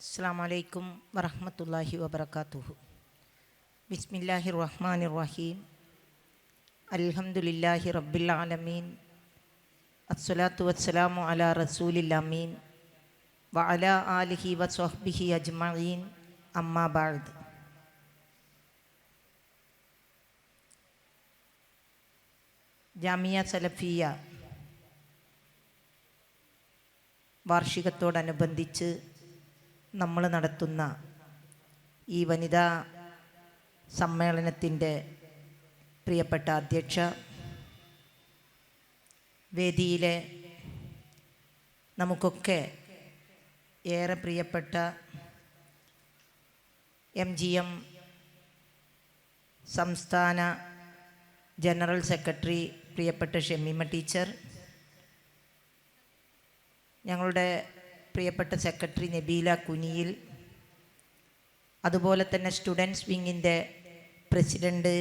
അസ്സലാമു അലൈക്കും വറഹ്മത്തുള്ളാഹി വബറകാതുഹു. ബിസ്മില്ലാഹിർ റഹ്മാനിർ റഹീം. അൽഹംദുലില്ലാഹി റബ്ബിൽ ആലമീൻ. അസ്സലാത്തു വസ്സലാമു അലാ റസൂലിൽ അമീൻ വഅലാ ആലിഹി വസ്വഹ്ബിഹി അജ്മഈൻ. അമ്മാ ബഅദ്. ജാമിയ സലഫിയ വാർഷികത്തോടനുബന്ധിച്ച് നമ്മൾ നടത്തുന്ന ഈ വനിതാ സമ്മേളനത്തിൻ്റെ പ്രിയപ്പെട്ട അധ്യക്ഷ, വേദിയിലെ നമുക്കൊക്കെ ഏറെ പ്രിയപ്പെട്ട MGM സംസ്ഥാന ജനറൽ സെക്രട്ടറി പ്രിയപ്പെട്ട ഷമീമ ടീച്ചർ, ഞങ്ങളുടെ പ്രിയപ്പെട്ട സെക്രട്ടറി നബീല കുനിയിൽ, അതുപോലെ തന്നെ സ്റ്റുഡൻസ് വിങ്ങിൻ്റെ പ്രസിഡൻറ്റ്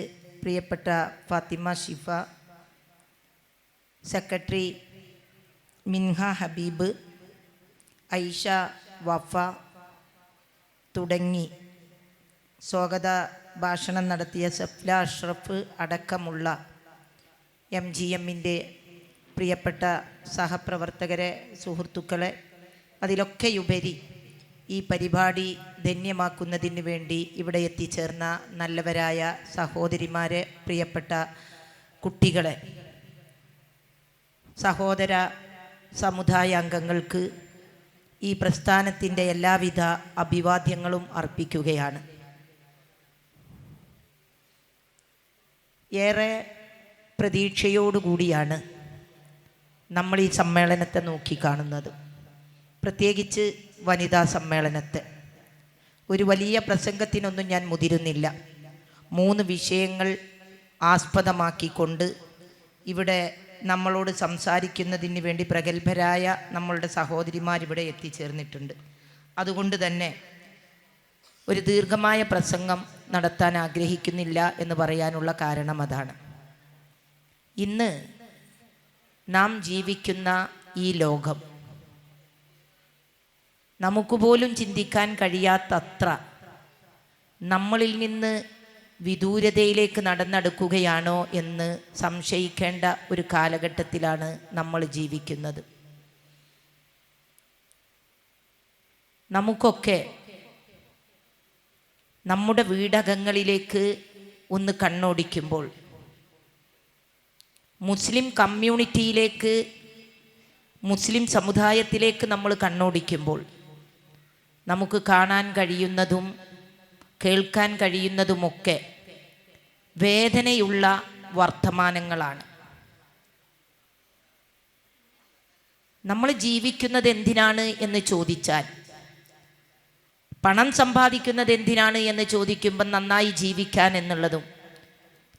പ്രിയപ്പെട്ട ഫാത്തിമ ഷിഫ, സെക്രട്ടറി മിൻഹ ഹബീബ്, ഐഷ വഫ തുടങ്ങി സ്വാഗത ഭാഷണം നടത്തിയ സഫ്ല അഷ്റഫ് അടക്കമുള്ള MGMൻ്റെ പ്രിയപ്പെട്ട സഹപ്രവർത്തകരെ, സുഹൃത്തുക്കളെ, അതിലൊക്കെയുപരി ഈ പരിപാടി ധന്യമാക്കുന്നതിന് വേണ്ടി ഇവിടെ എത്തിച്ചേർന്ന നല്ലവരായ സഹോദരിമാരെ, പ്രിയപ്പെട്ട കുട്ടികളെ, സഹോദര സമുദായ അംഗങ്ങൾക്ക് ഈ പ്രസ്ഥാനത്തിൻ്റെ എല്ലാവിധ അഭിവാദ്യങ്ങളും അർപ്പിക്കുകയാണ്. ഏറെ പ്രതീക്ഷയോടുകൂടിയാണ് നമ്മൾ ഈ സമ്മേളനത്തെ നോക്കിക്കാണുന്നത്. പ്രത്യേകിച്ച് വനിതാ സമ്മേളനത്തെ. ഒരു വലിയ പ്രസംഗത്തിനൊന്നും ഞാൻ മുതിരുന്നില്ല. 3 വിഷയങ്ങൾ ആസ്പദമാക്കിക്കൊണ്ട് ഇവിടെ നമ്മളോട് സംസാരിക്കുന്നതിന് വേണ്ടി പ്രഗത്ഭരായ നമ്മളുടെ സഹോദരിമാരിവിടെ എത്തിച്ചേർന്നിട്ടുണ്ട്. അതുകൊണ്ട് തന്നെ ഒരു ദീർഘമായ പ്രസംഗം നടത്താൻ ആഗ്രഹിക്കുന്നില്ല എന്ന് പറയാനുള്ള കാരണം അതാണ്. ഇന്ന് നാം ജീവിക്കുന്ന ഈ ലോകം നമുക്ക് പോലും ചിന്തിക്കാൻ കഴിയാത്തത്ര നമ്മളിൽ നിന്ന് വിദൂരതയിലേക്ക് നടന്നെടുക്കുകയാണോ എന്ന് സംശയിക്കേണ്ട ഒരു കാലഘട്ടത്തിലാണ് നമ്മൾ ജീവിക്കുന്നത്. നമുക്കൊക്കെ നമ്മുടെ വീടകങ്ങളിലേക്ക് ഒന്ന് കണ്ണോടിക്കുമ്പോൾ, മുസ്ലിം കമ്മ്യൂണിറ്റിയിലേക്ക്, മുസ്ലിം സമുദായത്തിലേക്ക് നമ്മൾ കണ്ണോടിക്കുമ്പോൾ നമുക്ക് കാണാൻ കഴിയുന്നതും കേൾക്കാൻ കഴിയുന്നതുമൊക്കെ വേദനയുള്ള വർത്തമാനങ്ങളാണ്. നമ്മൾ ജീവിക്കുന്നത് എന്തിനാണ് എന്ന് ചോദിച്ചാൽ, പണം സമ്പാദിക്കുന്നത് എന്തിനാണ് എന്ന് ചോദിക്കുമ്പോൾ നന്നായി ജീവിക്കാൻ എന്നുള്ളതും,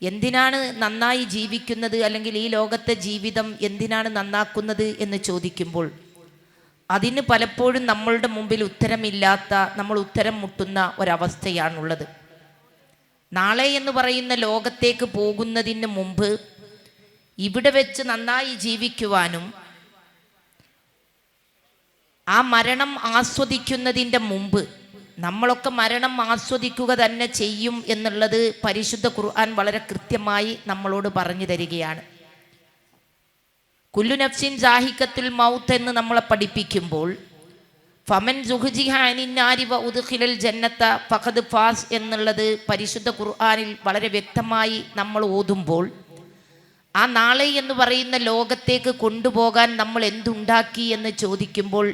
എന്തിനാണ് നന്നായി ജീവിക്കുന്നത് അല്ലെങ്കിൽ ഈ ലോകത്തെ ജീവിതം എന്തിനാണ് നന്നാക്കുന്നത് എന്ന് ചോദിക്കുമ്പോൾ അതിന് പലപ്പോഴും നമ്മളുടെ മുമ്പിൽ ഉത്തരമില്ലാത്ത, നമ്മൾ ഉത്തരം മുട്ടുന്ന ഒരവസ്ഥയാണുള്ളത്. നാളെ എന്ന് പറയുന്ന ലോകത്തേക്ക് പോകുന്നതിന് മുമ്പ് ഇവിടെ വെച്ച് നന്നായി ജീവിക്കുവാനും ആ മരണം ആസ്വദിക്കുന്നതിൻ്റെ മുമ്പ് നമ്മളൊക്കെ മരണം ആസ്വദിക്കുക തന്നെ ചെയ്യും എന്നുള്ളത് പരിശുദ്ധ ഖുർആൻ വളരെ കൃത്യമായി നമ്മളോട് പറഞ്ഞു തരികയാണ്. കുല്ലു നഫ്സിൻ സാഹിഖത്തുൽ മൗത്ത് എന്ന് നമ്മളെ പഠിപ്പിക്കുമ്പോൾ ഫമൻ സുഹ്സിഹ അനിൻ നാരി വ ഉദ്ഖിലൽ ജന്നത ഫഖദ് ഫാസ് എന്നുള്ളത് പരിശുദ്ധ ഖുർആനിൽ വളരെ വ്യക്തമായി നമ്മൾ ഓതുമ്പോൾ, ആ നാളെ എന്ന് പറയുന്ന ലോകത്തേക്ക് കൊണ്ടുപോകാൻ നമ്മൾ എന്തുണ്ടാക്കി എന്ന് ചോദിക്കുമ്പോൾ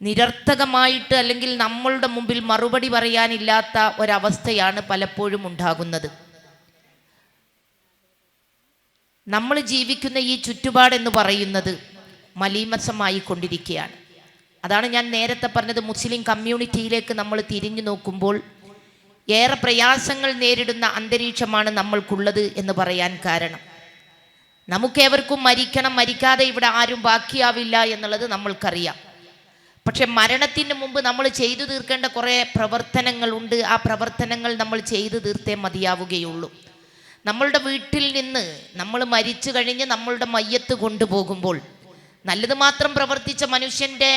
നിരർത്ഥകമായിട്ട് അല്ലെങ്കിൽ നമ്മളുടെ മുമ്പിൽ മറുപടി പറയാനില്ലാത്ത ഒരവസ്ഥയാണ് പലപ്പോഴും ഉണ്ടാകുന്നത്. നമ്മൾ ജീവിക്കുന്ന ഈ ചുറ്റുപാടെന്ന് പറയുന്നത് മലീമസമായി കൊണ്ടിരിക്കുകയാണ്. അതാണ് ഞാൻ നേരത്തെ പറഞ്ഞത്, മുസ്ലിം കമ്മ്യൂണിറ്റിയിലേക്ക് നമ്മൾ തിരിഞ്ഞു നോക്കുമ്പോൾ ഏറെ പ്രയാസങ്ങൾ നേരിടുന്ന അന്തരീക്ഷമാണ് നമ്മൾക്കുള്ളത് എന്ന് പറയാൻ കാരണം, നമുക്കേവർക്കും മരിക്കണം, മരിക്കാതെ ഇവിടെ ആരും ബാക്കിയാവില്ല എന്നുള്ളത് നമ്മൾക്കറിയാം. പക്ഷെ മരണത്തിന് മുമ്പ് നമ്മൾ ചെയ്തു തീർക്കേണ്ട കുറേ പ്രവർത്തനങ്ങളുണ്ട്. ആ പ്രവർത്തനങ്ങൾ നമ്മൾ ചെയ്തു തീർത്തേ മതിയാവുകയുള്ളൂ. നമ്മളുടെ വീട്ടിൽ നിന്ന് നമ്മൾ മരിച്ചു കഴിഞ്ഞ് നമ്മളുടെ മയ്യത്ത് കൊണ്ടുപോകുമ്പോൾ നല്ലത് മാത്രം പ്രവർത്തിച്ച മനുഷ്യൻ്റെ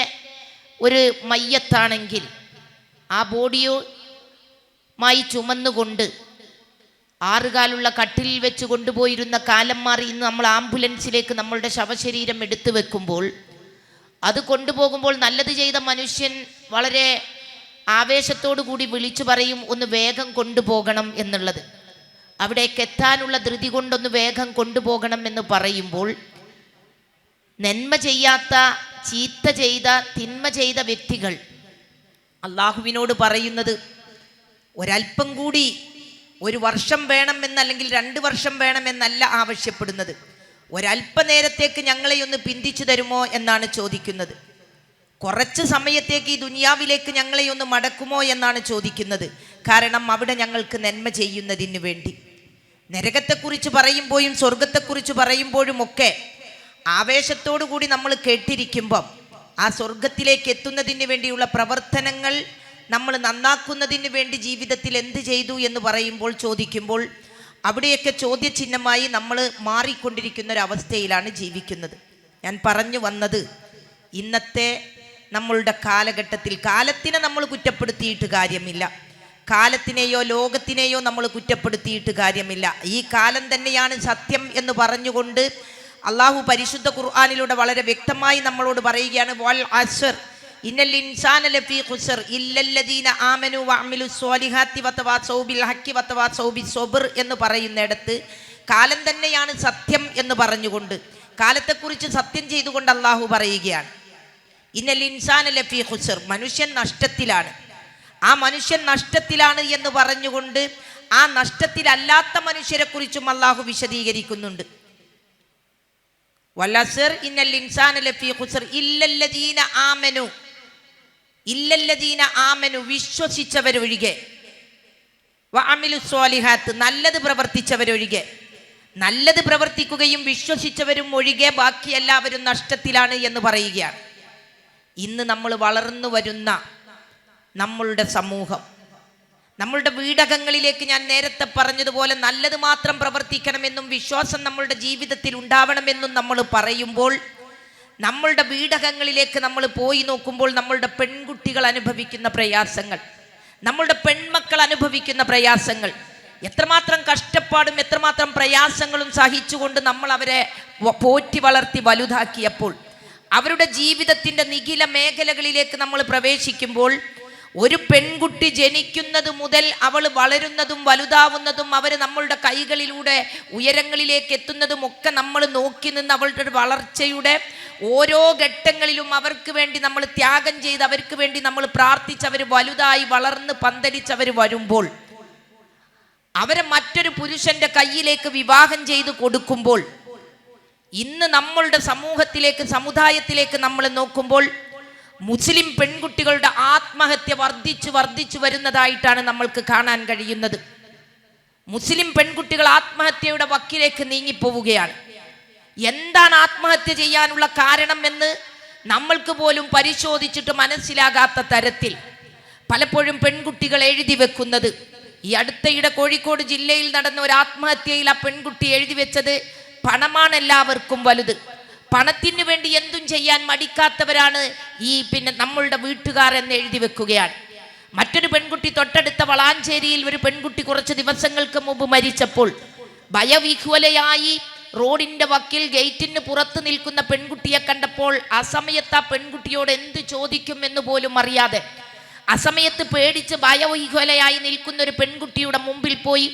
ഒരു മയ്യത്താണെങ്കിൽ ആ ബോഡിയുമായി ചുമന്നുകൊണ്ട് ആറുകാലുള്ള കട്ടിലിൽ വെച്ച് കൊണ്ടുപോയിരുന്ന കാലം മാറി ഇന്ന് നമ്മൾ ആംബുലൻസിലേക്ക് നമ്മളുടെ ശവശരീരം എടുത്തു വെക്കുമ്പോൾ, അത് കൊണ്ടുപോകുമ്പോൾ നല്ലത് ചെയ്ത മനുഷ്യൻ വളരെ ആവേശത്തോടു കൂടി വിളിച്ചു പറയും, ഒന്ന് വേഗം കൊണ്ടുപോകണം എന്നുള്ളത്. അവിടേക്ക് എത്താനുള്ള ധൃതി കൊണ്ടൊന്ന് വേഗം കൊണ്ടുപോകണം എന്ന് പറയുമ്പോൾ, നന്മ ചെയ്യാത്ത, ചീത്ത ചെയ്ത, തിന്മ ചെയ്ത വ്യക്തികൾ അള്ളാഹുവിനോട് പറയുന്നത് ഒരല്പം കൂടി, 1 വർഷം വേണമെന്നല്ലെങ്കിൽ 2 വർഷം വേണമെന്നല്ല ആവശ്യപ്പെടുന്നത്. ഒരല്പനേരത്തേക്ക് ഞങ്ങളെ ഒന്ന് പിന്തിച്ചു തരുമോ എന്നാണ് ചോദിക്കുന്നത്. കുറച്ച് സമയത്തേക്ക് ഈ ദുനിയാവിലേക്ക് ഞങ്ങളെ ഒന്ന് മടക്കുമോ എന്നാണ് ചോദിക്കുന്നത്. കാരണം അവിടെ ഞങ്ങൾക്ക് നന്മ ചെയ്യുന്നതിന് വേണ്ടി. നരകത്തെക്കുറിച്ച് പറയുമ്പോഴും സ്വർഗത്തെക്കുറിച്ച് പറയുമ്പോഴുമൊക്കെ ആവേശത്തോടു കൂടി നമ്മൾ കേട്ടിരിക്കുമ്പം ആ സ്വർഗത്തിലേക്ക് എത്തുന്നതിന് വേണ്ടിയുള്ള പ്രവർത്തനങ്ങൾ നമ്മൾ നന്നാക്കുന്നതിന് വേണ്ടി ജീവിതത്തിൽ എന്ത് ചെയ്തു എന്ന് പറയുമ്പോൾ, ചോദിക്കുമ്പോൾ അവിടെയൊക്കെ ചോദ്യചിഹ്നമായി നമ്മൾ മാറിക്കൊണ്ടിരിക്കുന്നൊരവസ്ഥയിലാണ് ജീവിക്കുന്നത്. ഞാൻ പറഞ്ഞു വന്നത്, ഇന്നത്തെ നമ്മളുടെ കാലഘട്ടത്തിൽ കാലത്തിനെ നമ്മൾ കുറ്റപ്പെടുത്തിയിട്ട് കാര്യമില്ല, കാലത്തിനെയോ ലോകത്തിനെയോ നമ്മൾ കുറ്റപ്പെടുത്തിയിട്ട് കാര്യമില്ല. ഈ കാലം തന്നെയാണ് സത്യം എന്ന് പറഞ്ഞുകൊണ്ട് അള്ളാഹു പരിശുദ്ധ ഖുർആനിലൂടെ വളരെ വ്യക്തമായി നമ്മളോട് പറയുകയാണ്, വൽ അസ്ർ ഇന്നൽ ഇൻസാന ലഫീ ഖുസ്ർ ഇല്ലല്ലദീന ആമനു വഅമിലുസ് സ്വാലിഹാത്തി വതവാസൗ ബിൽ ഹഖി വതവാസൗ ബിസ്സബ്ർ എന്ന് പറയുന്നിടത്ത് കാലം തന്നെയാണ് സത്യം എന്ന് പറഞ്ഞുകൊണ്ട് കാലത്തെക്കുറിച്ച് സത്യം ചെയ്തുകൊണ്ട് അള്ളാഹു പറയുകയാണ്, ഇന്നൽ ഇൻസാന ലഫീ ഖുസ്ർ, മനുഷ്യൻ നഷ്ടത്തിലാണ്. ആ മനുഷ്യൻ നഷ്ടത്തിലാണ് എന്ന് പറഞ്ഞുകൊണ്ട് ആ നഷ്ടത്തിലല്ലാത്ത മനുഷ്യരെ കുറിച്ചും അള്ളാഹു വിശദീകരിക്കുന്നുണ്ട്. വല്ലസർ ഇന്നൽ ഇൻസാന ലഫീ ഖുസ്ർ ഇല്ലല്ലദീന ആമനു, ഇല്ലല്ലദീന ആമനു വിശ്വസിച്ചവരൊഴികെ, വഅമിലുസ് സ്വാലിഹാത്ത് നല്ലത് പ്രവർത്തിച്ചവരൊഴികെ, നല്ലത് പ്രവർത്തിക്കുകയും വിശ്വസിച്ചവരും ഒഴികെ ബാക്കി എല്ലാവരും നഷ്ടത്തിലാണ് എന്ന് പറയുകയാണ്. ഇന്ന് നമ്മൾ വളർന്നു വരുന്ന നമ്മളുടെ സമൂഹം, നമ്മളുടെ വീടകങ്ങളിലേക്ക് ഞാൻ നേരത്തെ പറഞ്ഞതുപോലെ നല്ലത് മാത്രം പ്രവർത്തിക്കണമെന്നും വിശ്വാസം നമ്മളുടെ ജീവിതത്തിൽ ഉണ്ടാവണമെന്നും നമ്മൾ പറയുമ്പോൾ, നമ്മളുടെ വീടകങ്ങളിലേക്ക് നമ്മൾ പോയി നോക്കുമ്പോൾ നമ്മളുടെ പെൺകുട്ടികൾ അനുഭവിക്കുന്ന പ്രയാസങ്ങൾ, നമ്മളുടെ പെൺമക്കൾ അനുഭവിക്കുന്ന പ്രയാസങ്ങൾ, എത്രമാത്രം കഷ്ടപ്പാടും എത്രമാത്രം പ്രയാസങ്ങളും സഹിച്ചുകൊണ്ട് നമ്മൾ അവരെ പോറ്റി വളർത്തി വലുതാക്കിയപ്പോൾ, അവരുടെ ജീവിതത്തിൻ്റെ നിഖില മേഖലകളിലേക്ക് നമ്മൾ പ്രവേശിക്കുമ്പോൾ, ഒരു പെൺകുട്ടി ജനിക്കുന്നത് മുതൽ അവൾ വളരുന്നതും വലുതാവുന്നതും അവർ നമ്മളുടെ കൈകളിലൂടെ ഉയരങ്ങളിലേക്ക് എത്തുന്നതും ഒക്കെ നമ്മൾ നോക്കി നിന്ന് അവളുടെ വളർച്ചയുടെ ഓരോ ഘട്ടങ്ങളിലും അവർക്ക് വേണ്ടി നമ്മൾ ത്യാഗം ചെയ്ത്, അവർക്ക് വേണ്ടി നമ്മൾ പ്രാർത്ഥിച്ച് അവർ വലുതായി വളർന്ന് പന്തലിച്ചവർ വരുമ്പോൾ, അവരെ മറ്റൊരു പുരുഷന്റെ കയ്യിലേക്ക് വിവാഹം ചെയ്ത് കൊടുക്കുമ്പോൾ, ഇന്ന് നമ്മളുടെ സമൂഹത്തിലേക്ക്, സമുദായത്തിലേക്ക് നമ്മൾ നോക്കുമ്പോൾ മുസ്ലിം പെൺകുട്ടികളുടെ ആത്മഹത്യ വർദ്ധിച്ചു വരുന്നതായിട്ടാണ് നമ്മൾക്ക് കാണാൻ കഴിയുന്നത്. മുസ്ലിം പെൺകുട്ടികൾ ആത്മഹത്യയുടെ വക്കിലേക്ക് നീങ്ങിപ്പോവുകയാണ്. എന്താണ് ആത്മഹത്യ ചെയ്യാനുള്ള കാരണം എന്ന് നമ്മൾക്ക് പോലും പരിശോധിച്ചിട്ട് മനസ്സിലാകാത്ത തരത്തിൽ പലപ്പോഴും പെൺകുട്ടികൾ എഴുതി വെക്കുന്നത്. ഈ അടുത്തയിടെ കോഴിക്കോട് ജില്ലയിൽ നടന്ന ഒരു ആത്മഹത്യയിൽ ആ പെൺകുട്ടി എഴുതി വെച്ചത്, പണമാണ് എല്ലാവർക്കും വലുത്, പണത്തിന് വേണ്ടി എന്തും ചെയ്യാൻ മടിക്കാത്തവരാണ് നമ്മളുടെ വീട്ടുകാർ എന്ന് എഴുതി വെക്കുകയാണ്. മറ്റൊരു പെൺകുട്ടി തൊട്ടടുത്ത വളാഞ്ചേരിയിൽ ഒരു പെൺകുട്ടി കുറച്ച് ദിവസങ്ങൾക്ക് മുമ്പ് മരിച്ചപ്പോൾ ഭയവിഹ്വലയായി റോഡിന്റെ വക്കിൽ ഗേറ്റിന് പുറത്ത് നിൽക്കുന്ന പെൺകുട്ടിയെ കണ്ടപ്പോൾ അസമയത്ത് ആ പെൺകുട്ടിയോട് എന്ത് ചോദിക്കും എന്ന് പോലും അറിയാതെ, അസമയത്ത് പേടിച്ച് ഭയവിഹ്വലയായി നിൽക്കുന്ന ഒരു പെൺകുട്ടിയുടെ മുമ്പിൽ പോയി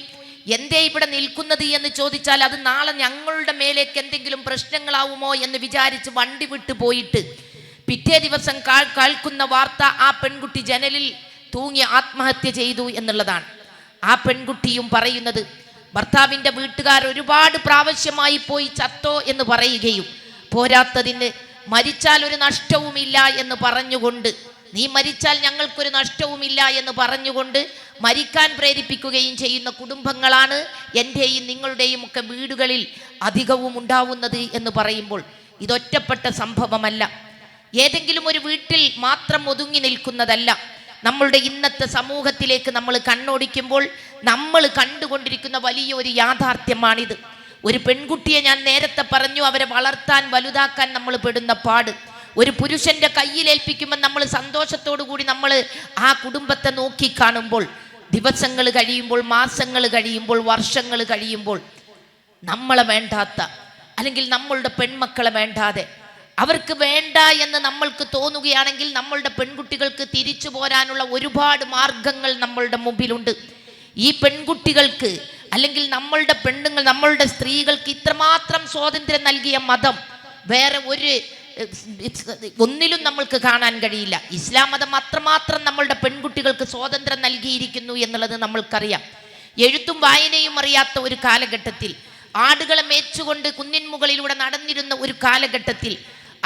എന്തേ ഇവിടെ നിൽക്കുന്നത് എന്ന് ചോദിച്ചാൽ അത് നാളെ ഞങ്ങളുടെ മേലേക്ക് എന്തെങ്കിലും പ്രശ്നങ്ങളാവുമോ എന്ന് വിചാരിച്ച് വണ്ടി വിട്ടു പോയിട്ട് പിറ്റേ ദിവസം കേൾക്കുന്ന വാർത്ത ആ പെൺകുട്ടി ജനലിൽ തൂങ്ങി ആത്മഹത്യ ചെയ്തു എന്നുള്ളതാണ്. ആ പെൺകുട്ടിയും പറയുന്നത്, ഭർത്താവിൻ്റെ വീട്ടുകാർ ഒരുപാട് പ്രാവശ്യമായി പോയി ചത്തോ എന്ന് പറയുകയും പോരാത്തതിന് മരിച്ചാൽ ഒരു നഷ്ടവുമില്ല എന്ന് പറഞ്ഞുകൊണ്ട്, നീ മരിച്ചാൽ ഞങ്ങൾക്കൊരു നഷ്ടവുമില്ല എന്ന് പറഞ്ഞുകൊണ്ട് മരിക്കാൻ പ്രേരിപ്പിക്കുകയും ചെയ്യുന്ന കുടുംബങ്ങളാണ് എൻ്റെയും നിങ്ങളുടെയും ഒക്കെ വീടുകളിൽ അധികവും ഉണ്ടാവുന്നത് എന്ന് പറയുമ്പോൾ, ഇതൊറ്റപ്പെട്ട സംഭവമല്ല, ഏതെങ്കിലും ഒരു വീട്ടിൽ മാത്രം ഒതുങ്ങി നിൽക്കുന്നതല്ല. നമ്മളുടെ ഇന്നത്തെ സമൂഹത്തിലേക്ക് നമ്മൾ കണ്ണോടിക്കുമ്പോൾ നമ്മൾ കണ്ടുകൊണ്ടിരിക്കുന്ന വലിയൊരു യാഥാർത്ഥ്യമാണിത്. ഒരു പെൺകുട്ടിയെ ഞാൻ നേരത്തെ പറഞ്ഞു, അവരെ വളർത്താൻ വലുതാക്കാൻ നമ്മൾ പെടുന്ന പാട്. ഒരു പുരുഷന്റെ കയ്യിലേൽപ്പിക്കുമ്പോൾ നമ്മൾ സന്തോഷത്തോടു കൂടി നമ്മൾ ആ കുടുംബത്തെ നോക്കിക്കാണുമ്പോൾ, ദിവസങ്ങൾ കഴിയുമ്പോൾ, മാസങ്ങൾ കഴിയുമ്പോൾ, വർഷങ്ങൾ കഴിയുമ്പോൾ നമ്മളെ വേണ്ടാത്ത, അല്ലെങ്കിൽ നമ്മളുടെ പെൺമക്കളെ വേണ്ടാതെ അവർക്ക് വേണ്ട എന്ന് നമ്മൾക്ക് തോന്നുകയാണെങ്കിൽ നമ്മളുടെ പെൺകുട്ടികൾക്ക് തിരിച്ചു പോരാനുള്ള ഒരുപാട് മാർഗങ്ങൾ നമ്മളുടെ മുമ്പിലുണ്ട്. ഈ പെൺകുട്ടികൾക്ക്, അല്ലെങ്കിൽ നമ്മളുടെ പെണ്ണുങ്ങൾ, നമ്മളുടെ സ്ത്രീകൾക്ക് ഇത്രമാത്രം സ്വാതന്ത്ര്യം നൽകിയ മതം വേറെ ഒന്നിലും നമ്മൾക്ക് കാണാൻ കഴിയില്ല. ഇസ്ലാം മതം അത്രമാത്രം നമ്മളുടെ പെൺകുട്ടികൾക്ക് സ്വാതന്ത്ര്യം നൽകിയിരിക്കുന്നു എന്നുള്ളത് നമ്മൾക്കറിയാം. എഴുത്തും വായനയും അറിയാത്ത ഒരു കാലഘട്ടത്തിൽ, ആടുകളെ മേച്ചുകൊണ്ട് കുന്നിൻ മുകളിലൂടെ നടന്നിരുന്ന ഒരു കാലഘട്ടത്തിൽ,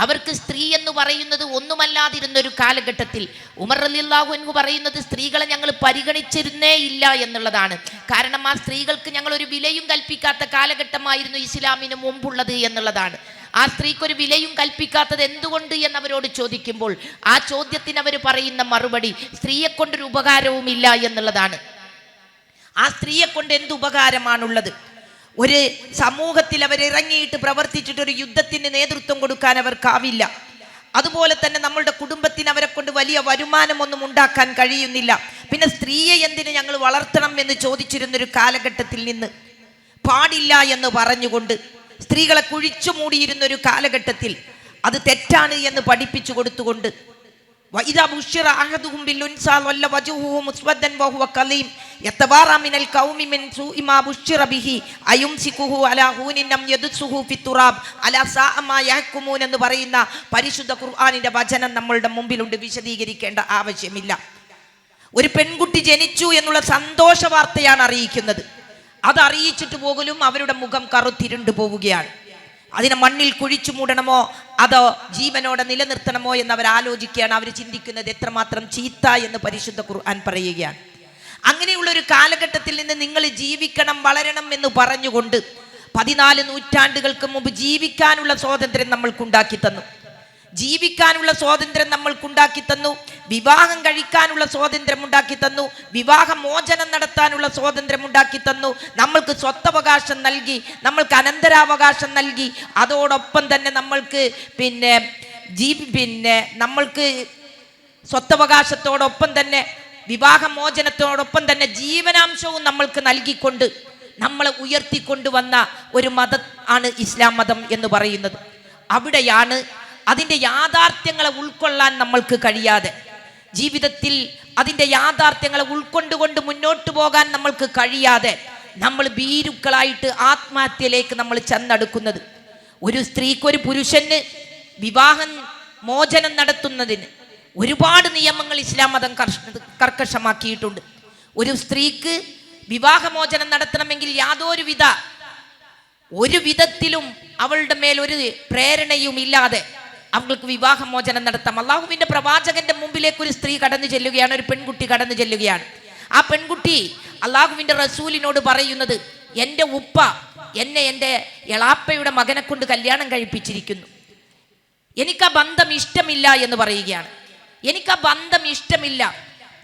അവർക്ക് സ്ത്രീ എന്ന് പറയുന്നത് ഒന്നുമല്ലാതിരുന്ന ഒരു കാലഘട്ടത്തിൽ ഉമർ റളിയല്ലാഹു അൻഹു പറയുന്നത് സ്ത്രീകളെ ഞങ്ങൾ പരിഗണിച്ചിരുന്നേ ഇല്ല എന്നുള്ളതാണ്. കാരണം ആ സ്ത്രീകൾക്ക് ഞങ്ങൾ ഒരു വിലയും കൽപ്പിക്കാത്ത കാലഘട്ടമായിരുന്നു ഇസ്ലാമിന് മുമ്പുള്ളത് എന്നുള്ളതാണ്. ആ സ്ത്രീക്കൊരു വിലയും കൽപ്പിക്കാത്തത് എന്തുകൊണ്ട് എന്നവരോട് ചോദിക്കുമ്പോൾ ആ ചോദ്യത്തിന് അവർ പറയുന്ന മറുപടി സ്ത്രീയെ കൊണ്ടൊരു ഉപകാരവുമില്ല എന്നുള്ളതാണ്. ആ സ്ത്രീയെ കൊണ്ട് എന്ത് ഉപകാരമാണുള്ളത്? ഒരു സമൂഹത്തിൽ അവരിറങ്ങിയിട്ട് പ്രവർത്തിച്ചിട്ട് ഒരു യുദ്ധത്തിന് നേതൃത്വം കൊടുക്കാൻ അവർക്കാവില്ല. അതുപോലെ തന്നെ നമ്മളുടെ കുടുംബത്തിന് അവരെ കൊണ്ട് വലിയ വരുമാനമൊന്നും ഉണ്ടാക്കാൻ കഴിയുന്നില്ല. പിന്നെ സ്ത്രീയെ എന്തിന് ഞങ്ങൾ വളർത്തണം എന്ന് ചോദിച്ചിരുന്നൊരു കാലഘട്ടത്തിൽ നിന്ന് പാടില്ല എന്ന് പറഞ്ഞുകൊണ്ട് സ്ത്രീകളെ കുഴിച്ചു മൂടിയിരുന്നൊരു കാലഘട്ടത്തിൽ അത് തെറ്റാണ് എന്ന് പഠിപ്പിച്ചു കൊടുത്തുകൊണ്ട് وإذا بشر أحدهم بالأنثى ظل وجهه مسودا وهو كظيم يتوارى من القوم من سوء ما بشر به أيمسكه على هون أم يدسه في التراب ألا ساء ما يحكمون എന്ന് പറയുന്ന പരിശുദ്ധ ഖുർആനിന്റെ വചനം നമ്മളുടെ മുമ്പിലുണ്ട്. വിശദീകരിക്കേണ്ട ആവശ്യമില്ല. ഒരു പെൺകുട്ടി ജനിച്ചു എന്നുള്ള സന്തോഷ വാർത്തയാണ് അറിയിക്കുന്നത്. അത് അറിയിച്ചിട്ട് പോകലും അവരുടെ മുഖം കറുത്തിരുണ്ടു പോവുകയാണ്. അതിനെ മണ്ണിൽ കുഴിച്ചു മൂടണമോ അതോ ജീവനോടെ നിലനിർത്തണമോ എന്ന് അവർ ആലോചിക്കുകയാണ്. അവർ ചിന്തിക്കുന്നത് എത്രമാത്രം ചീത്ത എന്ന് പരിശുദ്ധ ഖുർആൻ പറയുകയാണ്. അങ്ങനെയുള്ള ഒരു കാലഘട്ടത്തിൽ നിന്ന് നിങ്ങൾ ജീവിക്കണം, വളരണം എന്ന് പറഞ്ഞുകൊണ്ട് 14 നൂറ്റാണ്ടുകൾക്ക് മുമ്പ് ജീവിക്കാനുള്ള സ്വാതന്ത്ര്യം നമ്മൾക്കുണ്ടാക്കി തന്നു. ജീവിക്കാനുള്ള സ്വാതന്ത്ര്യം നമ്മൾക്കുണ്ടാക്കി തന്നു. വിവാഹം കഴിക്കാനുള്ള സ്വാതന്ത്ര്യം ഉണ്ടാക്കി തന്നു. വിവാഹമോചനം നടത്താനുള്ള സ്വാതന്ത്ര്യം ഉണ്ടാക്കി തന്നു. നമ്മൾക്ക് സ്വത്തവകാശം നൽകി, നമ്മൾക്ക് അനന്തരാവകാശം നൽകി. അതോടൊപ്പം തന്നെ നമ്മൾക്ക് നമ്മൾക്ക് സ്വത്തവകാശത്തോടൊപ്പം തന്നെ വിവാഹമോചനത്തോടൊപ്പം തന്നെ ജീവനാംശവും നമ്മൾക്ക് നൽകിക്കൊണ്ട് നമ്മളെ ഉയർത്തിക്കൊണ്ടുവന്ന ഒരു മതം ആണ് ഇസ്ലാം മതം എന്ന് പറയുന്നത്. അവിടെയാണ് അതിൻ്റെ യാഥാർത്ഥ്യങ്ങളെ ഉൾക്കൊള്ളാൻ നമ്മൾക്ക് കഴിയാതെ, ജീവിതത്തിൽ അതിൻ്റെ യാഥാർത്ഥ്യങ്ങളെ ഉൾക്കൊണ്ടുകൊണ്ട് മുന്നോട്ട് പോകാൻ നമ്മൾക്ക് കഴിയാതെ നമ്മൾ ഭീരുക്കളായിട്ട് ആത്മഹത്യയിലേക്ക് നമ്മൾ ചെന്നടുക്കുന്നത്. ഒരു സ്ത്രീക്ക്, ഒരു പുരുഷന് വിവാഹം മോചനം നടത്തുന്നതിന് ഒരുപാട് നിയമങ്ങൾ ഇസ്ലാം മതം കർക്കശമാക്കിയിട്ടുണ്ട്. ഒരു സ്ത്രീക്ക് വിവാഹമോചനം നടത്തണമെങ്കിൽ ഒരു വിധത്തിലും അവളുടെ മേൽ ഒരു പ്രേരണയും ഇല്ലാതെ അവൾക്ക് വിവാഹമോചനം നടത്താം. അള്ളാഹുവിന്റെ പ്രവാചകന്റെ മുമ്പിലേക്ക് ഒരു സ്ത്രീ കടന്നു ചെല്ലുകയാണ്, ഒരു പെൺകുട്ടി കടന്നു ചെല്ലുകയാണ്. ആ പെൺകുട്ടി അള്ളാഹുവിന്റെ റസൂലിനോട് പറയുന്നത്, എൻ്റെ ഉപ്പ എന്നെ എൻ്റെ എളാപ്പയുടെ മകനെ കൊണ്ട് കല്യാണം കഴിപ്പിച്ചിരിക്കുന്നു, എനിക്ക് ആ ബന്ധം ഇഷ്ടമില്ല എന്ന് പറയുകയാണ്. എനിക്ക് ആ ബന്ധം ഇഷ്ടമില്ല.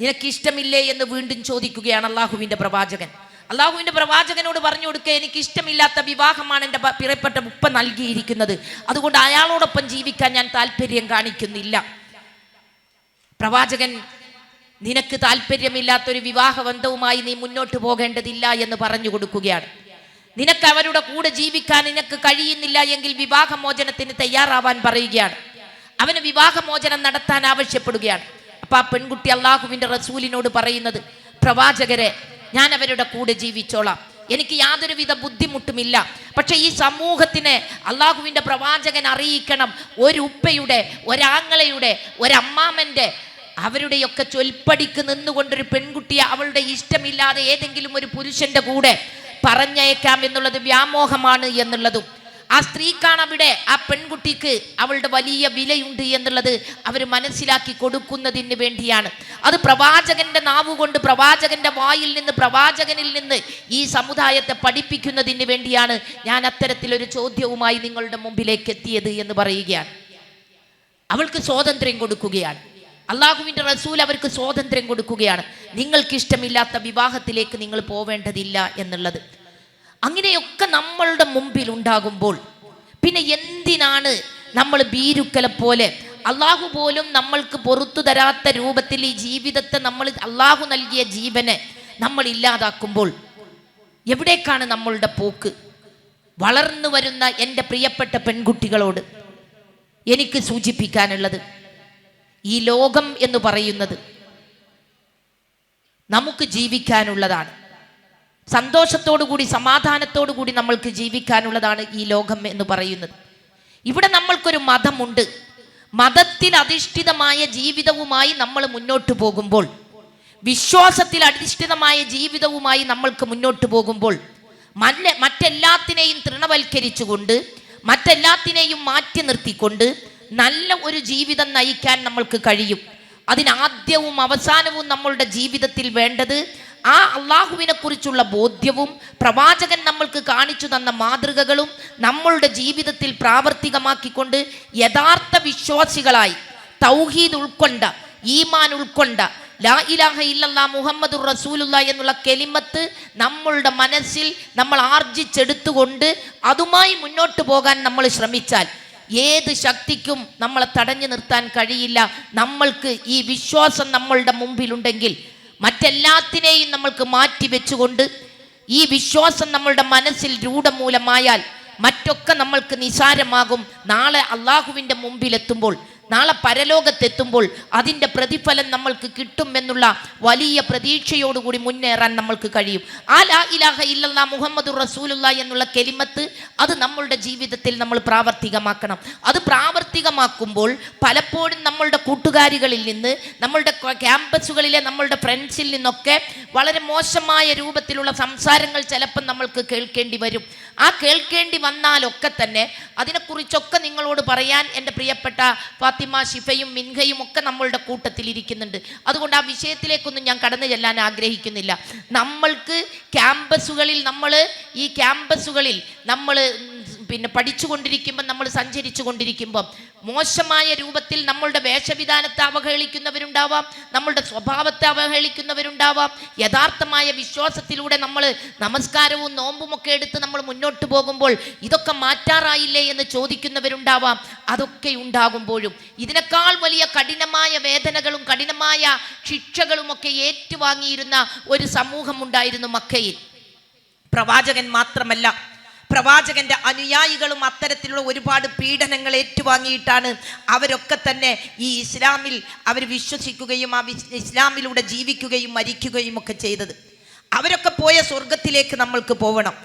നിനക്ക് ഇഷ്ടമില്ലേ എന്ന് വീണ്ടും ചോദിക്കുകയാണ് അള്ളാഹുവിന്റെ പ്രവാചകൻ. അള്ളാഹുവിന്റെ പ്രവാചകനോട് പറഞ്ഞു കൊടുക്കുക, എനിക്ക് ഇഷ്ടമില്ലാത്ത വിവാഹമാണ് എൻ്റെ പ്രിയപ്പെട്ട ഉപ്പ നൽകിയിരിക്കുന്നത്, അതുകൊണ്ട് അയാളോടൊപ്പം ജീവിക്കാൻ ഞാൻ താല്പര്യം കാണിക്കുന്നില്ല. പ്രവാചകൻ, നിനക്ക് താല്പര്യമില്ലാത്തൊരു വിവാഹബന്ധവുമായി നീ മുന്നോട്ട് പോകേണ്ടതില്ല എന്ന് പറഞ്ഞു കൊടുക്കുകയാണ്. നിനക്ക് അവരുടെ കൂടെ ജീവിക്കാൻ നിനക്ക് കഴിയുന്നില്ല എങ്കിൽ വിവാഹമോചനത്തിന് തയ്യാറാവാൻ പറയുകയാണ്. അവന് വിവാഹമോചനം നടത്താൻ ആവശ്യപ്പെടുകയാണ്. അപ്പൊ ആ പെൺകുട്ടി അള്ളാഹുവിന്റെ റസൂലിനോട് പറയുന്നത്, പ്രവാചകരെ, ഞാൻ അവരുടെ കൂടെ ജീവിച്ചോളാം, എനിക്ക് യാതൊരുവിധ ബുദ്ധിമുട്ടുമില്ല. പക്ഷെ ഈ സമൂഹത്തിന് അള്ളാഹുവിന്റെ പ്രവാചകൻ അറിയിക്കണം, ഒരു ഉപ്പയുടെ, ഒരാങ്ങളയുടെ, ഒരമ്മാമന്റെ, അവരുടെയൊക്കെ ചൊൽപ്പടിക്ക് നിന്നുകൊണ്ടൊരു പെൺകുട്ടിയെ അവളുടെ ഇഷ്ടമില്ലാതെ ഏതെങ്കിലും ഒരു പുരുഷന്റെ കൂടെ പറഞ്ഞയക്കാം എന്നുള്ളത് വ്യാമോഹമാണ് എന്നുള്ളതും, ആ സ്ത്രീക്കാണ് അവിടെ ആ പെൺകുട്ടിക്ക് അവളുടെ വലിയ വിലയുണ്ട് എന്നുള്ളത് അവർ മനസ്സിലാക്കി കൊടുക്കുന്നതിന് വേണ്ടിയാണ്. അത് പ്രവാചകന്റെ നാവുകൊണ്ട്, പ്രവാചകന്റെ വായിൽ നിന്ന്, പ്രവാചകനിൽ നിന്ന് ഈ സമുദായത്തെ പഠിപ്പിക്കുന്നതിന് വേണ്ടിയാണ് ഞാൻ അത്തരത്തിലൊരു ചോദ്യവുമായി നിങ്ങളുടെ മുമ്പിലേക്ക് എത്തിയത് എന്ന് പറയുകയാണ്. അവൾക്ക് സ്വാതന്ത്ര്യം കൊടുക്കുകയാണ്. അള്ളാഹുവിന്റെ റസൂൽ അവർക്ക് സ്വാതന്ത്ര്യം കൊടുക്കുകയാണ്. നിങ്ങൾക്കിഷ്ടമില്ലാത്ത വിവാഹത്തിലേക്ക് നിങ്ങൾ പോവേണ്ടതില്ല എന്നുള്ളത്. അങ്ങനെയൊക്കെ നമ്മളുടെ മുമ്പിൽ ഉണ്ടാകുമ്പോൾ പിന്നെ എന്തിനാണ് നമ്മൾ ഭീരുക്കളെ പോലെ അള്ളാഹു പോലും നമ്മൾക്ക് പുറത്തു തരാത്ത രൂപത്തിൽ ഈ ജീവിതത്തെ നമ്മൾ അള്ളാഹു നൽകിയ ജീവനെ നമ്മൾ ഇല്ലാതാക്കുമ്പോൾ എവിടേക്കാണ് നമ്മളുടെ പോക്ക്? വളർന്നു വരുന്ന എൻ്റെ പ്രിയപ്പെട്ട പെൺകുട്ടികളോട് എനിക്ക് സൂചിപ്പിക്കാനുള്ളത്, ഈ ലോകം എന്ന് പറയുന്നത് നമുക്ക് ജീവിക്കാനുള്ളതാണ്. സന്തോഷത്തോടു കൂടി സമാധാനത്തോടു കൂടി നമ്മൾക്ക് ജീവിക്കാനുള്ളതാണ് ഈ ലോകം എന്ന് പറയുന്നത്. ഇവിടെ നമ്മൾക്കൊരു മതമുണ്ട്. മതത്തിൽ അധിഷ്ഠിതമായ ജീവിതവുമായി നമ്മൾ മുന്നോട്ട് പോകുമ്പോൾ, വിശ്വാസത്തിൽ അധിഷ്ഠിതമായ ജീവിതവുമായി നമ്മൾക്ക് മുന്നോട്ട് പോകുമ്പോൾ, മറ്റെല്ലാത്തിനെയും തൃണവൽക്കരിച്ചുകൊണ്ട്, മറ്റെല്ലാത്തിനെയും മാറ്റി നിർത്തിക്കൊണ്ട് നല്ല ഒരു ജീവിതം നയിക്കാൻ നമ്മൾക്ക് കഴിയും. അതിനാദ്യവും അവസാനവും നമ്മളുടെ ജീവിതത്തിൽ വേണ്ടത് ആ അള്ളാഹുവിനെ കുറിച്ചുള്ള ബോധ്യവും പ്രവാചകൻ നമ്മൾക്ക് കാണിച്ചു തന്ന മാതൃകകളും നമ്മളുടെ ജീവിതത്തിൽ പ്രാവർത്തികമാക്കിക്കൊണ്ട് യഥാർത്ഥ വിശ്വാസികളായി തൗഹീദ് ഉൾക്കൊണ്ട, ഈമാൻ ഉൾക്കൊണ്ട, ലാ ഇലാഹ ഇല്ലല്ലാഹ് മുഹമ്മദുർ റസൂലുള്ളാഹി എന്നുള്ള കെലിമത്ത് നമ്മളുടെ മനസ്സിൽ നമ്മൾ ആർജിച്ചെടുത്തുകൊണ്ട് അതുമായി മുന്നോട്ട് പോകാൻ നമ്മൾ ശ്രമിച്ചാൽ ഏത് ശക്തിക്കും നമ്മളെ തടഞ്ഞു നിർത്താൻ കഴിയില്ല. നമ്മൾക്ക് ഈ വിശ്വാസം നമ്മളുടെ മുമ്പിലുണ്ടെങ്കിൽ മറ്റെല്ലാത്തിനെയും നമ്മൾക്ക് മാറ്റി വെച്ചുകൊണ്ട് ഈ വിശ്വാസം നമ്മളുടെ മനസ്സിൽ രൂഢമൂലമായാൽ മറ്റൊക്കെ നമ്മൾക്ക് നിസാരമാകും. നാളെ അള്ളാഹുവിൻ്റെ മുമ്പിലെത്തുമ്പോൾ, നാളെ പരലോകത്തെത്തുമ്പോൾ അതിൻ്റെ പ്രതിഫലം നമ്മൾക്ക് കിട്ടുമെന്നുള്ള വലിയ പ്രതീക്ഷയോടുകൂടി മുന്നേറാൻ നമ്മൾക്ക് കഴിയും. ആ ലാ ഇലാഹ ഇല്ലല്ലാഹ് മുഹമ്മദുർ റസൂലുള്ളാഹി എന്നുള്ള കെലിമത്ത് അത് നമ്മളുടെ ജീവിതത്തിൽ നമ്മൾ പ്രാവർത്തികമാക്കണം. അത് പ്രാവർത്തികമാക്കുമ്പോൾ പലപ്പോഴും നമ്മളുടെ കൂട്ടുകാരികളിൽ നിന്ന്, നമ്മളുടെ ക്യാമ്പസുകളിലെ നമ്മളുടെ ഫ്രണ്ട്സിൽ നിന്നൊക്കെ വളരെ മോശമായ രൂപത്തിലുള്ള സംസാരങ്ങൾ ചിലപ്പം നമ്മൾക്ക് കേൾക്കേണ്ടി വരും. ആ കേൾക്കേണ്ടി വന്നാലൊക്കെ തന്നെ അതിനെക്കുറിച്ചൊക്കെ നിങ്ങളോട് പറയാൻ എൻ്റെ പ്രിയപ്പെട്ട ഫാത്തിമ, ഷിഫയും മിൻഹയും ഒക്കെ നമ്മളുടെ കൂട്ടത്തിൽ ഇരിക്കുന്നുണ്ട്. അതുകൊണ്ട് ആ വിഷയത്തിലേക്കൊന്നും ഞാൻ കടന്നു ചെല്ലാൻ ആഗ്രഹിക്കുന്നില്ല. നമ്മൾക്ക് ക്യാമ്പസുകളിൽ നമ്മൾ പഠിച്ചുകൊണ്ടിരിക്കുമ്പം, നമ്മൾ സഞ്ചരിച്ചു കൊണ്ടിരിക്കുമ്പം മോശമായ രൂപത്തിൽ നമ്മളുടെ വേഷവിധാനത്തെ അവഹേളിക്കുന്നവരുണ്ടാവാം, നമ്മളുടെ സ്വഭാവത്തെ അവഹേളിക്കുന്നവരുണ്ടാവാം. യഥാർത്ഥമായ വിശ്വാസത്തിലൂടെ നമ്മൾ നമസ്കാരവും നോമ്പുമൊക്കെ എടുത്ത് നമ്മൾ മുന്നോട്ട് പോകുമ്പോൾ ഇതൊക്കെ മാറ്റാറായില്ലേ എന്ന് ചോദിക്കുന്നവരുണ്ടാവാം. അതൊക്കെ ഉണ്ടാകുമ്പോഴും ഇതിനേക്കാൾ വലിയ കഠിനമായ വേദനകളും കഠിനമായ ശിക്ഷകളുമൊക്കെ ഏറ്റുവാങ്ങിയിരുന്ന ഒരു സമൂഹം ഉണ്ടായിരുന്നു മക്കയിൽ. പ്രവാചകൻ മാത്രമല്ല, പ്രവാചകന്റെ അനുയായികളും അത്തരത്തിലുള്ള ഒരുപാട് പീഡനങ്ങൾ ഏറ്റുവാങ്ങിയിട്ടാണ് അവരൊക്കെ തന്നെ ഈ ഇസ്ലാമിൽ അവർ വിശ്വസിക്കുകയും ആ ഇസ്ലാമിലൂടെ ജീവിക്കുകയും മരിക്കുകയും ഒക്കെ ചെയ്തത്. അവരൊക്കെ പോയ സ്വർഗത്തിലേക്ക് നമ്മൾക്ക് പോകണം.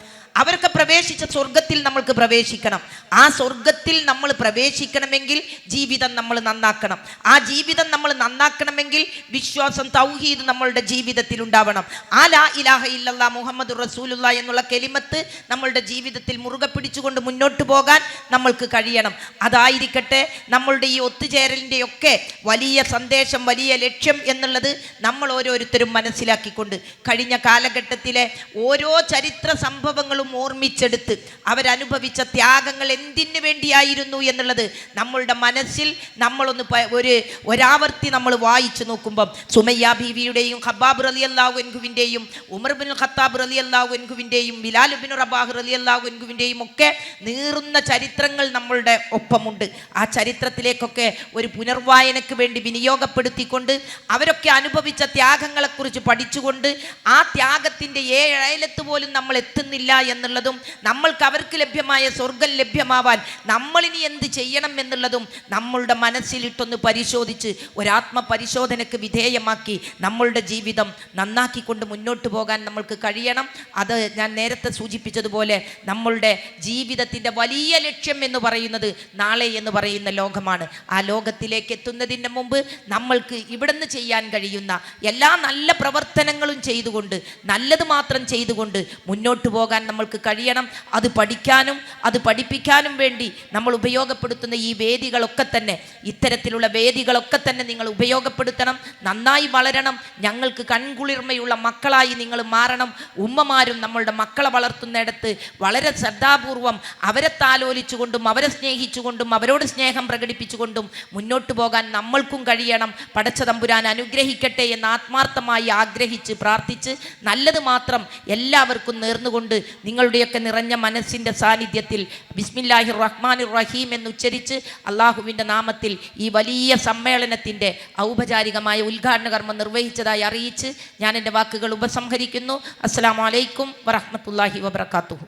അവരൊക്കെ പ്രവേശിച്ച സ്വർഗത്തിൽ നമ്മൾക്ക് പ്രവേശിക്കണം. ആ സ്വർഗത്തിൽ നമ്മൾ പ്രവേശിക്കണമെങ്കിൽ ജീവിതം നമ്മൾ നന്നാക്കണം. ആ ജീവിതം നമ്മൾ നന്നാക്കണമെങ്കിൽ വിശ്വാസം, തൗഹീദ് നമ്മളുടെ ജീവിതത്തിൽ ഉണ്ടാവണം. ആ ലാ ഇലാഹ ഇല്ലല്ലാഹ് മുഹമ്മദുർ റസൂലുള്ളാഹി എന്നുള്ള കെലിമത്ത് നമ്മളുടെ ജീവിതത്തിൽ മുറുകെ പിടിച്ചുകൊണ്ട് മുന്നോട്ട് പോകാൻ നമ്മൾക്ക് കഴിയണം. അതായിരിക്കട്ടെ നമ്മളുടെ ഈ ഒത്തുചേരലിൻ്റെയൊക്കെ വലിയ സന്ദേശം, വലിയ ലക്ഷ്യം എന്നുള്ളത് നമ്മൾ ഓരോരുത്തരും മനസ്സിലാക്കിക്കൊണ്ട് കഴിഞ്ഞ കാലഘട്ടത്തിലെ ഓരോ ചരിത്ര സംഭവങ്ങളും ഓർമ്മിച്ചെടുത്ത് അവരനുഭവിച്ച ത്യാഗങ്ങൾ എന്തിനു വേണ്ടിയായിരുന്നു എന്നുള്ളത് നമ്മളുടെ മനസ്സിൽ നമ്മളൊന്ന് ഒരാവർത്തി നമ്മൾ വായിച്ചു നോക്കുമ്പം സുമയ്യ ബീവിയുടെയും ഖബ്ബാബ് റളിയല്ലാഹു അൻഹുവിൻ്റെയും ഉമർ ബിൻ ഖത്താബ് റളിയല്ലാഹു അൻഹുവിൻ്റെയും ബിലാൽ ബിൻ റബാഹ് റളിയല്ലാഹു അൻഹുവിൻ്റെയും ഒക്കെ നീറുന്ന ചരിത്രങ്ങൾ നമ്മളുടെ ഒപ്പമുണ്ട്. ആ ചരിത്രത്തിലേക്കൊക്കെ ഒരു പുനർവായനയ്ക്ക് വേണ്ടി വിനിയോഗപ്പെടുത്തിക്കൊണ്ട് അവരൊക്കെ അനുഭവിച്ച ത്യാഗങ്ങളെക്കുറിച്ച് പഠിച്ചുകൊണ്ട് ആ ത്യാഗത്തിൻ്റെ ഏഴയലത്ത് പോലും നമ്മൾ എത്തുന്നില്ല എന്നുള്ളതും നമ്മൾക്ക് അവർക്ക് ലഭ്യമായ സ്വർഗം ലഭ്യമാവാൻ നമ്മളിനി എന്ത് ചെയ്യണം എന്നുള്ളതും നമ്മളുടെ മനസ്സിലിട്ടൊന്ന് പരിശോധിച്ച് ഒരാത്മപരിശോധനയ്ക്ക് വിധേയമാക്കി നമ്മളുടെ ജീവിതം നന്നാക്കിക്കൊണ്ട് മുന്നോട്ട് പോകാൻ നമ്മൾക്ക് കഴിയണം. അത് ഞാൻ നേരത്തെ സൂചിപ്പിച്ചതുപോലെ നമ്മളുടെ ജീവിതത്തിൻ്റെ വലിയ ലക്ഷ്യം എന്ന് പറയുന്നത് നാളെ എന്ന് പറയുന്ന ലോകമാണ്. ആ ലോകത്തിലേക്ക് എത്തുന്നതിന് മുമ്പ് നമ്മൾക്ക് ഇവിടുന്ന് ചെയ്യാൻ കഴിയുന്ന എല്ലാ നല്ല പ്രവർത്തനങ്ങളും ചെയ്തുകൊണ്ട്, നല്ലത് മാത്രം ചെയ്തുകൊണ്ട് മുന്നോട്ട് പോകാൻ നമ്മൾക്ക് കഴിയണം. അത് പഠിക്കാനും അത് പഠിപ്പിക്കാനും വേണ്ടി നമ്മൾ ഉപയോഗപ്പെടുത്തുന്ന ഈ വേദികളൊക്കെ തന്നെ, ഇത്തരത്തിലുള്ള വേദികളൊക്കെ തന്നെ നിങ്ങൾ ഉപയോഗപ്പെടുത്തണം. നന്നായി വളരണം. ഞങ്ങൾക്ക് കൺകുളിർമയുള്ള മക്കളായി നിങ്ങൾ മാറണം. ഉമ്മമാരും നമ്മളുടെ മക്കളെ വളർത്തുന്നിടത്ത് വളരെ ശ്രദ്ധാപൂർവം അവരെ താലോലിച്ചുകൊണ്ടും അവരെ സ്നേഹിച്ചുകൊണ്ടും അവരോട് സ്നേഹം പ്രകടിപ്പിച്ചുകൊണ്ടും മുന്നോട്ട് പോകാൻ നമ്മൾക്കും കഴിയണം. പടച്ച തമ്പുരാൻ അനുഗ്രഹിക്കട്ടെ എന്ന് ആത്മാർത്ഥമായി ആഗ്രഹിച്ച് പ്രാർത്ഥിച്ച് നല്ലത് മാത്രം എല്ലാവർക്കും നേർന്നുകൊണ്ട് നിങ്ങളുടെയൊക്കെ നിറഞ്ഞ മനസ്സിൻ്റെ സാന്നിധ്യത്തിൽ ബിസ്മില്ലാഹിർ റഹ്മാനിർ റഹ്മാനിർ റഹീം എന്ന് ഉച്ചരിച്ച് അള്ളാഹുവിൻ്റെ നാമത്തിൽ ഈ വലിയ സമ്മേളനത്തിൻ്റെ ഔപചാരികമായ ഉദ്ഘാടന കർമ്മം നിർവഹിച്ചതായി അറിയിച്ച് ഞാൻ എൻ്റെ വാക്കുകൾ ഉപസംഹരിക്കുന്നു. അസ്സലാമു അലൈക്കും വറഹ്മത്തുള്ളാഹി വബറകാതുഹു.